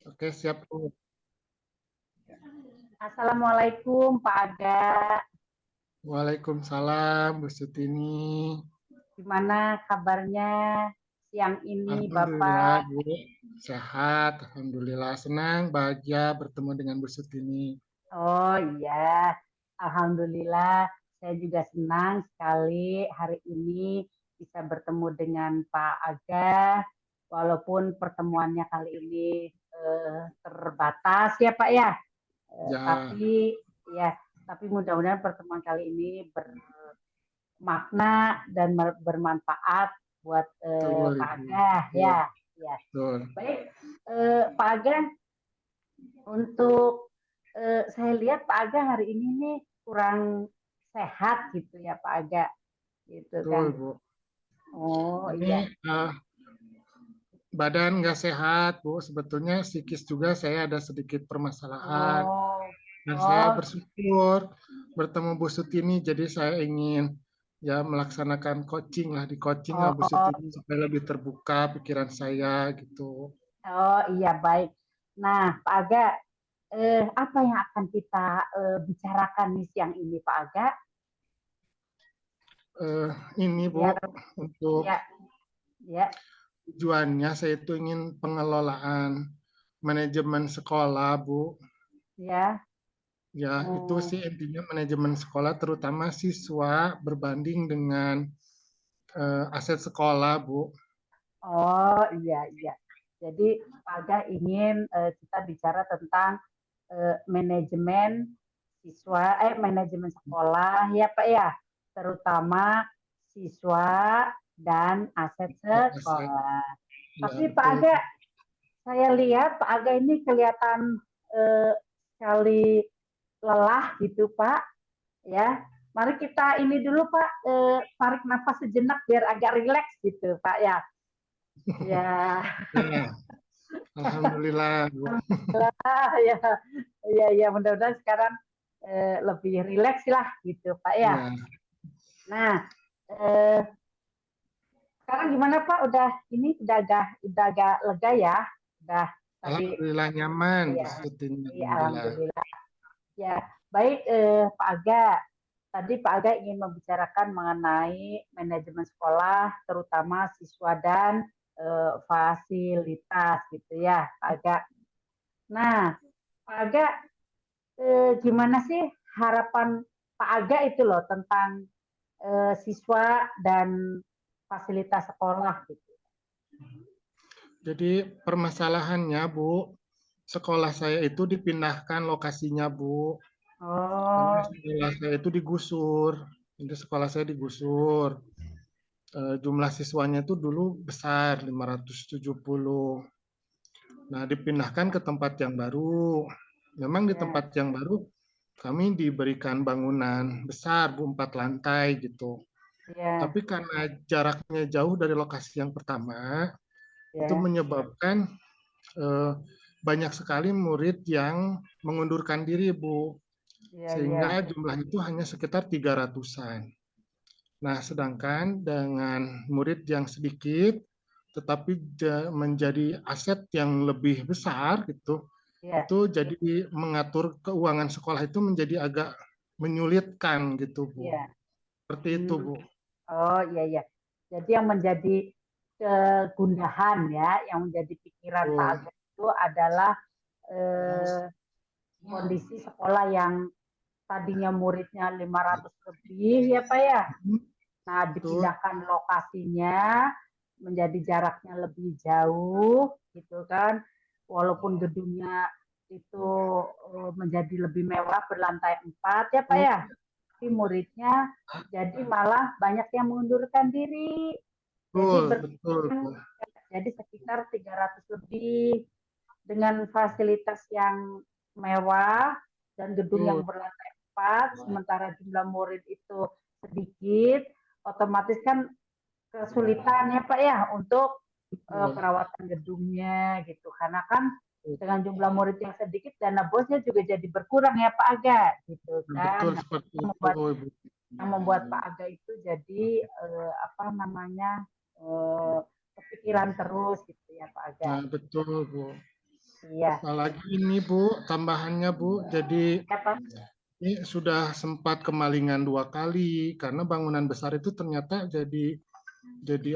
Oke, siap, Bu. Assalamualaikum Pak Aga. Waalaikumsalam, Bu Sutini. Gimana kabarnya siang ini Alhamdulillah, Bapak? Bu. Sehat, Alhamdulillah. Senang, bahagia bertemu dengan Bu Sutini. Oh iya, Alhamdulillah. Saya juga senang sekali hari ini bisa bertemu dengan Pak Aga. Walaupun pertemuannya kali ini terbatas ya Pak ya. Ya, Tapi ya, tapi mudah-mudahan pertemuan kali ini makna dan bermanfaat buat betul, Pak Ibu. Aga Betul, ya. Ya. betul. Baik, Pak Aga, untuk saya lihat Pak Aga hari ini nih kurang sehat gitu ya Pak Aga, gitu Betul, kan? Bu. Oh Ini iya. badan nggak sehat, Bu. Sebetulnya psikis juga saya ada sedikit permasalahan. Oh, Dan saya oh, bersyukur bertemu Bu Sutini, jadi saya ingin ya melaksanakan coaching lah, di coaching sama Bu oh, Sutini supaya lebih terbuka pikiran saya gitu. oh iya baik. Nah, Pak Aga, apa yang akan kita bicarakan nih siang ini Pak Aga? Eh, ini Bu, Biar untuk ya, ya, tujuannya saya itu ingin pengelolaan manajemen sekolah, Bu. ya. Ya, itu Hmm. sih intinya manajemen sekolah, terutama siswa berbanding dengan aset sekolah, Bu. Oh iya iya. Jadi Pak Aga ingin kita bicara tentang manajemen manajemen sekolah ya Pak ya, terutama siswa dan aset Aset, sekolah. ya Tapi Pak betul. Aga, saya lihat Pak Aga ini kelihatan eh, sekali lelah gitu Pak. Ya, mari kita ini dulu Pak, tarik nafas sejenak biar agak rileks gitu Pak ya. Ya, Ya, Alhamdulillah, Bu. ya, ya, ya mudah-mudahan sekarang lebih rileks lah gitu Pak ya. Ya, Nah, eh, sekarang gimana Pak? Udah agak lega ya? Udah tadi Alhamdulillah nyaman, Bu ya, Sutini. ya Alhamdulillah. alhamdulillah. Ya, baik Pak Aga. Tadi Pak Aga ingin membicarakan mengenai manajemen sekolah, terutama siswa dan fasilitas gitu ya, Pak Aga. Nah, Pak Aga, gimana sih harapan Pak Aga itu loh tentang siswa dan fasilitas sekolah gitu. Jadi permasalahannya, Bu, sekolah saya itu dipindahkan lokasinya, Bu. Karena Oh, sekolah saya itu digusur. Jadi sekolah saya digusur. Jumlah siswanya itu dulu besar, 570. Nah, dipindahkan ke tempat yang baru. Memang di ya, tempat yang baru kami diberikan bangunan besar, Bu, 4 lantai gitu. ya, Tapi karena jaraknya jauh dari lokasi yang pertama, itu ya, menyebabkan eh, banyak sekali murid yang mengundurkan diri, Bu. ya, Sehingga ya, jumlah itu hanya sekitar 300-an. Nah, sedangkan dengan murid yang sedikit, tetapi menjadi aset yang lebih besar gitu, ya. itu jadi mengatur keuangan sekolah itu menjadi agak menyulitkan gitu, Bu. Ya. Seperti itu, Hmm. Bu. Oh iya ya. Jadi yang menjadi kegundahan ya, yang menjadi pikiran Pak Betul. Agus itu adalah eh, kondisi sekolah yang tadinya muridnya 500 lebih ya Pak ya. Nah, Betul. dipindahkan lokasinya menjadi jaraknya lebih jauh gitu kan. Walaupun gedungnya itu menjadi lebih mewah berlantai 4 ya Pak ya. Tapi muridnya jadi malah banyak yang mengundurkan diri. Jadi Betul, betul, Bu. berkurang jadi sekitar 300 lebih dengan fasilitas yang mewah dan gedung Betul. yang berlantai 4, sementara jumlah murid itu sedikit, otomatis kan kesulitan ya Pak ya untuk Betul. perawatan gedungnya gitu. Karena kan dengan jumlah murid yang sedikit, dana bosnya juga jadi berkurang ya Pak Aga gitu Betul kan. Nah, seperti yang itu, membuat Ibu. Pak Aga itu jadi apa namanya kepikiran terus gitu ya Pak Aga. Nah, betul, Bu. Iya. Apalagi ini Bu, tambahannya Bu, jadi Apa? ini sudah sempat kemalingan 2 kali karena bangunan besar itu ternyata jadi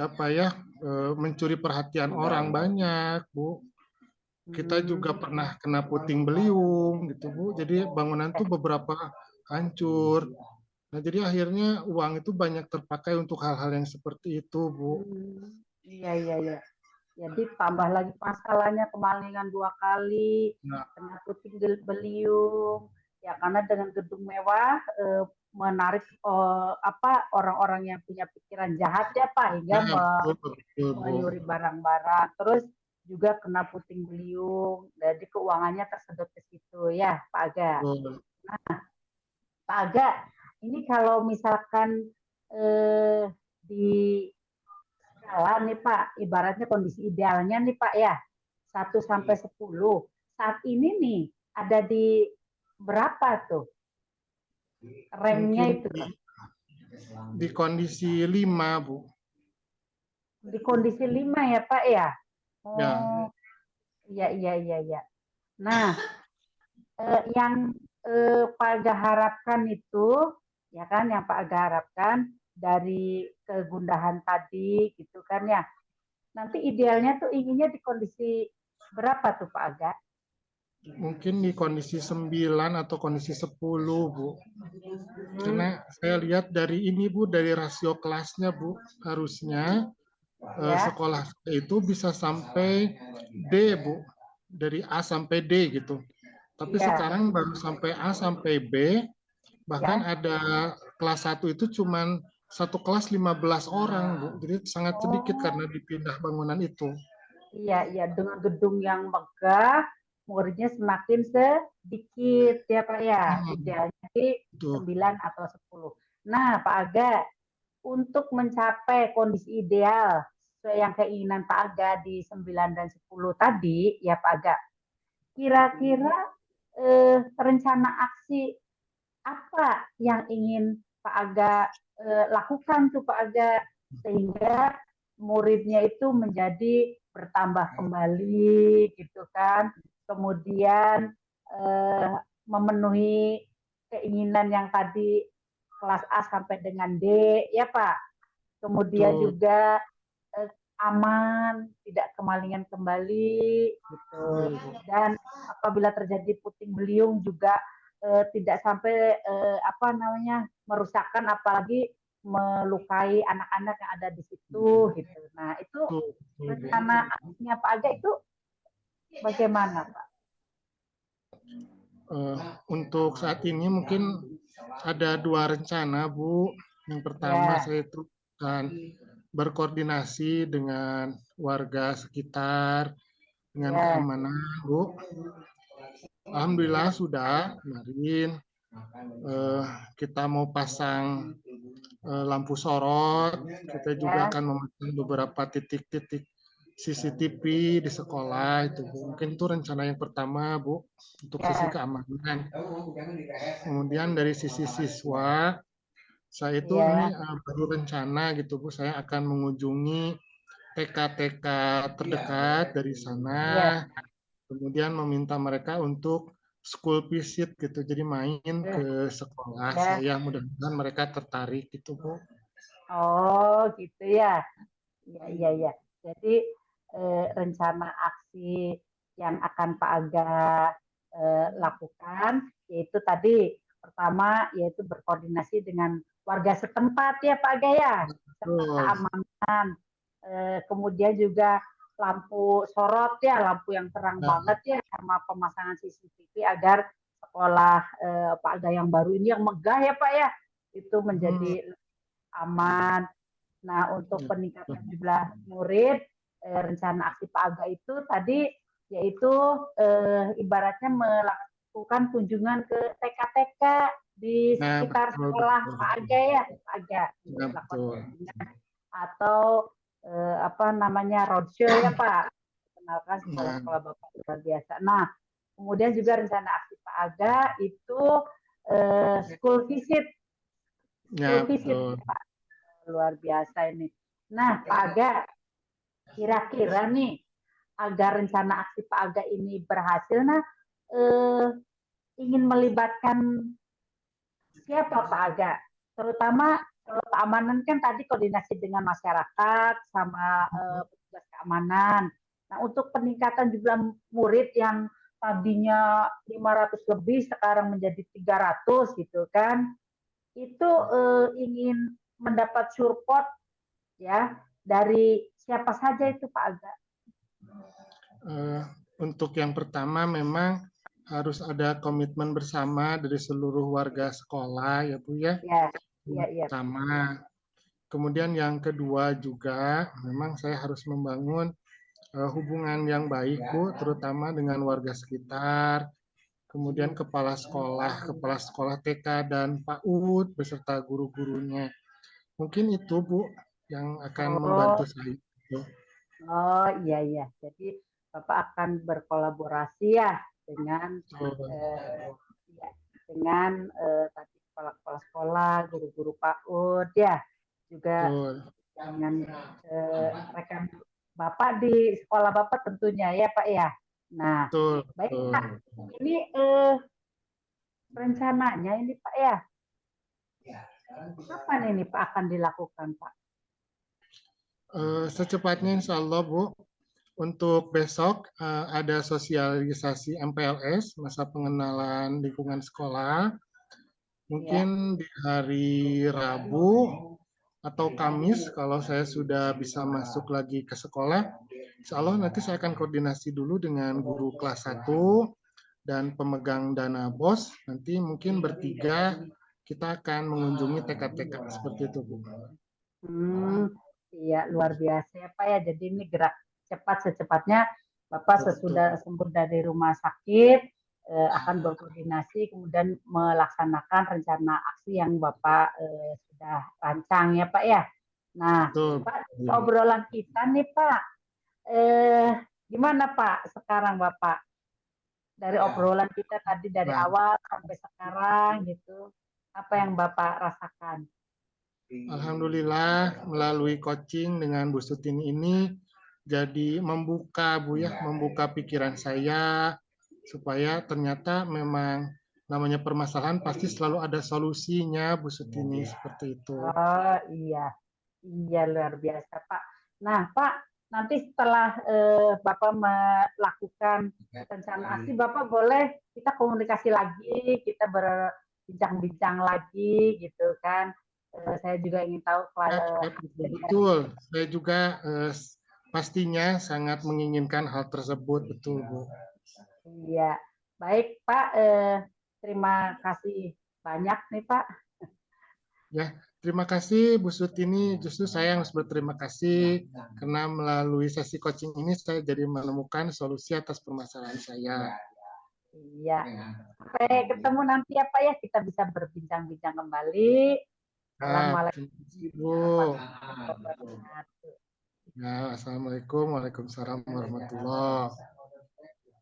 apa ya, mencuri perhatian orang banyak Bu. Kita juga Hmm. pernah kena puting beliung gitu Bu. Jadi bangunan tuh beberapa hancur. Nah, jadi akhirnya uang itu banyak terpakai untuk hal-hal yang seperti itu Bu. Iya, iya, iya. Jadi tambah lagi masalahnya kemalingan 2 kali, Nah, kena puting beliung. Ya karena dengan gedung mewah menarik apa orang-orang yang punya pikiran jahat ya Pak hingga nah betul betul Bu. menyuri barang-barang. Terus juga kena puting beliung. Jadi keuangannya tersedot ke situ ya Pak Aga. Betul. Pak Aga, ini kalau misalkan di skala nih Pak, ibaratnya kondisi idealnya nih Pak ya, 1 sampai 10. Saat ini nih ada di berapa tuh ranknya Mungkin itu Pak? di kondisi 5 Bu. Di kondisi 5 ya Pak ya? Ya, Oh, iya, iya, iya, iya. Nah, yang Pak Aga harapkan itu, ya kan, yang Pak Aga harapkan dari kegundahan tadi gitu kan ya. Nanti idealnya tuh inginnya di kondisi berapa tuh Pak Aga? mungkin di kondisi 9 atau kondisi 10 Bu. Karena saya lihat dari ini Bu, dari rasio kelasnya Bu, harusnya Ya, sekolah itu bisa sampai D Bu, dari A sampai D gitu. Tapi iya, sekarang baru sampai A sampai B, bahkan ya. ada kelas 1 itu cuman satu kelas 15 orang Bu. Jadi sangat sedikit Oh, karena dipindah bangunan itu. iya, iya. Dengan gedung yang megah, muridnya semakin sedikit ya Pak ya. Hmm, Idealnya sih betul. 9 atau 10. Nah, Pak Aga, untuk mencapai kondisi ideal sesuai yang keinginan Pak Aga di 9 dan 10 tadi, ya Pak Aga, kira-kira rencana aksi apa yang ingin Pak Aga lakukan tuh Pak Aga sehingga muridnya itu menjadi bertambah kembali gitu kan, kemudian eh, memenuhi keinginan yang tadi kelas A sampai dengan D ya Pak, kemudian Betul. juga eh, aman, tidak kemalingan kembali gitu. Betul, Bu. Dan apabila terjadi puting beliung juga tidak sampai apa namanya merusakkan apalagi melukai anak-anak yang ada di situ gitu. Nah, itu Betul, betul, Bu. rencana aksinya Pak Aga itu bagaimana, Pak? Eh, untuk saat ini mungkin ada 2 rencana, Bu. Yang pertama Ya, saya itu akan berkoordinasi dengan warga sekitar dengan ya, keamanan, Bu. Alhamdulillah sudah kemarin eh, kita mau pasang lampu sorot. Kita juga ya, akan memasang beberapa titik-titik CCTV di sekolah itu Bu. Mungkin itu rencana yang pertama Bu untuk sisi ya, keamanan. Kemudian dari sisi siswa, saya itu ini ya, baru rencana gitu Bu, saya akan mengunjungi TK-TK terdekat dari sana, ya, kemudian meminta mereka untuk school visit gitu, jadi main ya, ke sekolah ya. saya, mudah-mudahan mereka tertarik gitu Bu. Oh, gitu ya. Iya, iya, iya. Jadi rencana aksi yang akan Pak Aga lakukan yaitu tadi pertama yaitu berkoordinasi dengan warga setempat ya Pak Aga ya, serta Betul. keamanan. Kemudian juga lampu sorot ya, lampu yang terang Nah, banget ya, sama pemasangan CCTV agar sekolah Pak Aga yang baru ini yang megah ya Pak ya, itu menjadi hmm, aman. Nah, untuk peningkatan jumlah murid, rencana aksi Pak Aga itu tadi yaitu ibaratnya melakukan kunjungan ke TK-TK di nah sekitar betul, sekolah betul, Pak betul. Aga ya, Pak Aga Nah, melakukan betul. kunjungan atau apa namanya roadshow ya Pak, kenalkan Nah, sekolah-sekolah Bapak luar biasa. Nah, kemudian juga rencana aksi Pak Aga itu school visit, ya school visit betul. Pak, luar biasa ini. Nah, Pak Aga, kira-kira nih agar rencana aksi Pak Aga ini berhasil, nah ingin melibatkan siapa Pak Aga? Terutama kalau keamanan kan tadi koordinasi dengan masyarakat sama petugas keamanan. Nah, untuk peningkatan jumlah murid yang tadinya 500 lebih sekarang menjadi 300 gitu kan. Itu ingin mendapat support ya dari siapa saja itu Pak Aga? Untuk yang pertama memang harus ada komitmen bersama dari seluruh warga sekolah ya Bu ya. Ya, ya, ya. Pertama. Kemudian yang kedua juga memang saya harus membangun hubungan yang baik Bu, terutama dengan warga sekitar, kemudian kepala sekolah TK dan PAUD beserta guru-gurunya. Mungkin itu Bu yang akan membantu saya. Oh iya iya. Jadi Bapak akan berkolaborasi ya dengan ya, dengan tadi kepala-kepala sekolah, guru-guru PAUD ya, juga dengan rekan Bapak di sekolah Bapak tentunya ya Pak ya. Nah, baik Pak. Ini rencananya ini Pak ya. Kapan ini Pak akan dilakukan Pak? Secepatnya insya Allah Bu. Untuk besok ada sosialisasi MPLS, masa pengenalan lingkungan sekolah. Mungkin di hari Rabu atau Kamis kalau saya sudah bisa masuk lagi ke sekolah. Insya Allah nanti saya akan koordinasi dulu dengan guru kelas 1 dan pemegang dana BOS. Nanti mungkin bertiga kita akan mengunjungi TK-TK seperti itu Bu. Iya luar biasa ya Pak ya. Jadi ini gerak cepat secepatnya Bapak sesudah sembuh dari rumah sakit akan berkoordinasi kemudian melaksanakan rencana aksi yang Bapak sudah rancang ya Pak ya. Nah Pak obrolan kita nih Pak gimana Pak sekarang Bapak dari obrolan kita tadi dari awal sampai sekarang gitu apa yang Bapak rasakan? Alhamdulillah melalui coaching dengan Bu Sutini ini jadi membuka Bu ya, membuka pikiran saya supaya ternyata memang namanya permasalahan pasti selalu ada solusinya Bu Sutini seperti itu. Oh iya, iya luar biasa Pak. Nah Pak, nanti setelah Bapak melakukan rencana aksi, Bapak boleh kita komunikasi lagi, kita berbincang-bincang lagi gitu kan. Saya juga ingin tahu betul. Saya juga pastinya sangat menginginkan hal tersebut, betul Bu. Iya, baik Pak. Terima kasih banyak nih Pak. Ya, terima kasih Bu Sutini. Justru saya harus berterima kasih karena melalui sesi coaching ini saya jadi menemukan solusi atas permasalahan saya. Iya. Sampai ketemu nanti ya Pak ya, kita bisa berbincang-bincang kembali. Assalamualaikum. Waalaikumsalam warahmatullahi wabarakatuh.